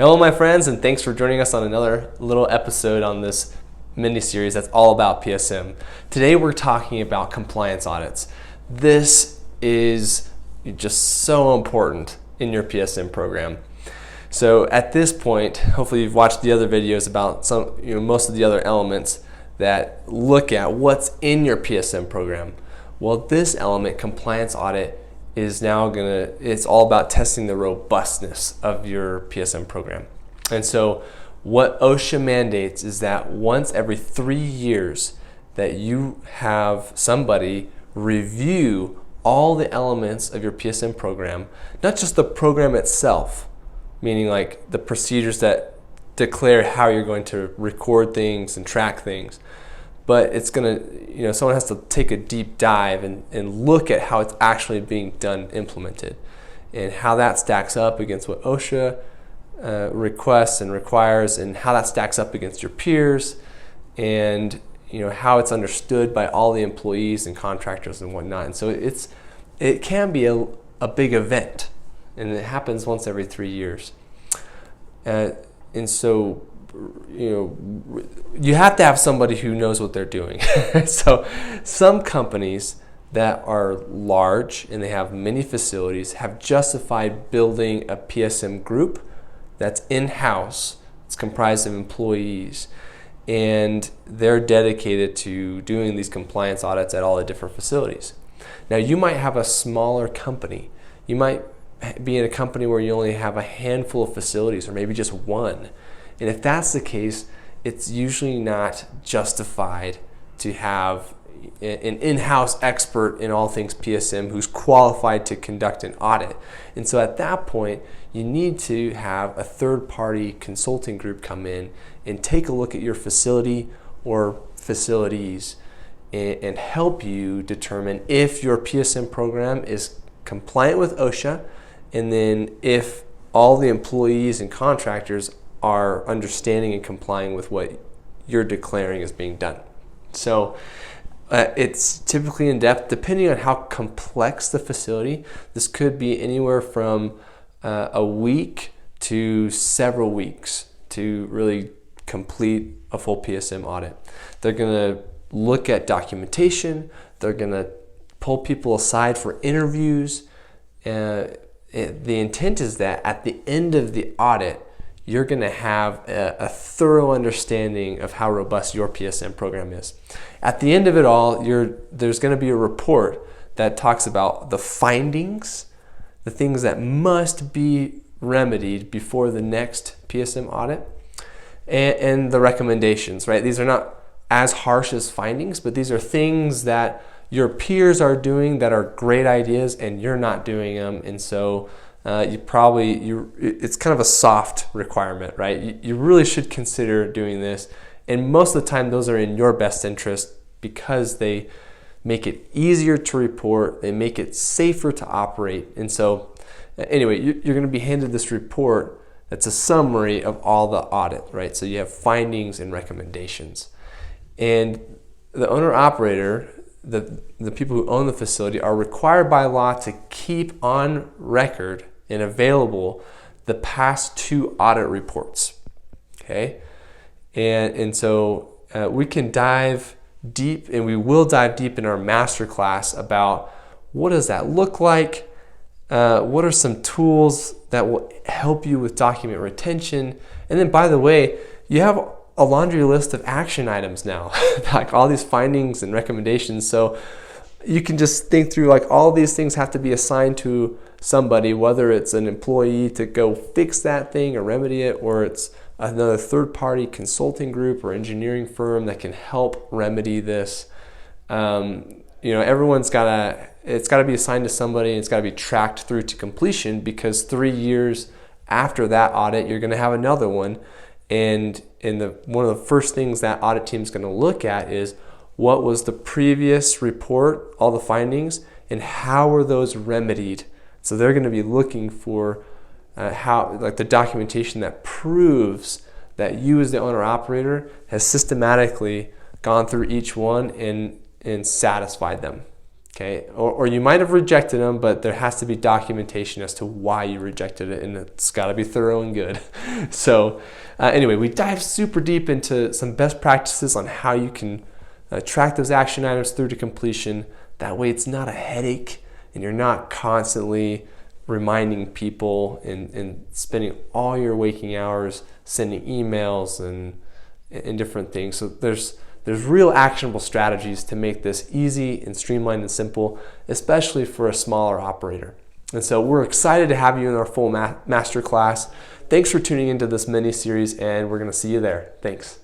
Hello my friends, and thanks for joining us on another little episode on this mini-series that's all about PSM. Today we're talking about compliance audits. This is just so important in your PSM program. So at this point, hopefully you've watched the other videos about most of the other elements that look at what's in your PSM program. Well, this element, compliance audit, is now it's all about testing the robustness of your PSM program. And so what OSHA mandates is that once every 3 years that you have somebody review all the elements of your PSM program, not just the program itself, meaning like the procedures that declare how you're going to record things and track things, but it's someone has to take a deep dive and look at how it's actually being done, implemented, and how that stacks up against what OSHA requests and requires, and how that stacks up against your peers, and how it's understood by all the employees and contractors and whatnot. And so it can be a big event, and it happens once every 3 years. And so you have to have somebody who knows what they're doing. So some companies that are large and they have many facilities have justified building a PSM group that's in-house. It's comprised of employees, and they're dedicated to doing these compliance audits at all the different facilities. Now you might have a smaller company. You might be in a company where you only have a handful of facilities, or maybe just one. And if that's the case, it's usually not justified to have an in-house expert in all things PSM who's qualified to conduct an audit. And so at that point, you need to have a third-party consulting group come in and take a look at your facility or facilities and help you determine if your PSM program is compliant with OSHA, and then if all the employees and contractors are understanding and complying with what you're declaring is being done. So it's typically in depth, depending on how complex the facility. This could be anywhere from a week to several weeks to really complete a full PSM audit. They're going to look at documentation. They're going to pull people aside for interviews. The intent is that at the end of the audit, you're going to have a thorough understanding of how robust your PSM program is. At the end of it all, there's going to be a report that talks about the findings, the things that must be remedied before the next PSM audit, and the recommendations, right? These are not as harsh as findings, but these are things that your peers are doing that are great ideas and you're not doing them. And so it's kind of a soft requirement, right? You really should consider doing this, and most of the time those are in your best interest because they make it easier to report, they make it safer to operate. And so anyway, you're going to be handed this report that's a summary of all the audit, right? So you have findings and recommendations, and the owner-operator, the people who own the facility, are required by law to keep on record and available the past 2 audit reports. Okay, and so we can dive deep, and we will dive deep in our master class about what does that look like. What are some tools that will help you with document retention? And then, by the way, you have a laundry list of action items now, like all these findings and recommendations. So you can just think through, like, all these things have to be assigned to somebody, whether it's an employee to go fix that thing or remedy it, or it's another third-party consulting group or engineering firm that can help remedy this. Everyone's it's got to be assigned to somebody, and it's got to be tracked through to completion, because 3 years after that audit, you're going to have another one. And one of the first things that audit team is going to look at is what was the previous report, all the findings, and how were those remedied. So they're going to be looking for the documentation that proves that you as the owner-operator has systematically gone through each one and satisfied them. Okay, or you might have rejected them, but there has to be documentation as to why you rejected it, and it's got to be thorough and good. So anyway, we dive super deep into some best practices on how you can track those action items through to completion. That way it's not a headache and you're not constantly reminding people and spending all your waking hours sending emails and different things. So there's real actionable strategies to make this easy and streamlined and simple, especially for a smaller operator. And so we're excited to have you in our full masterclass. Thanks for tuning into this mini series, and we're going to see you there. Thanks.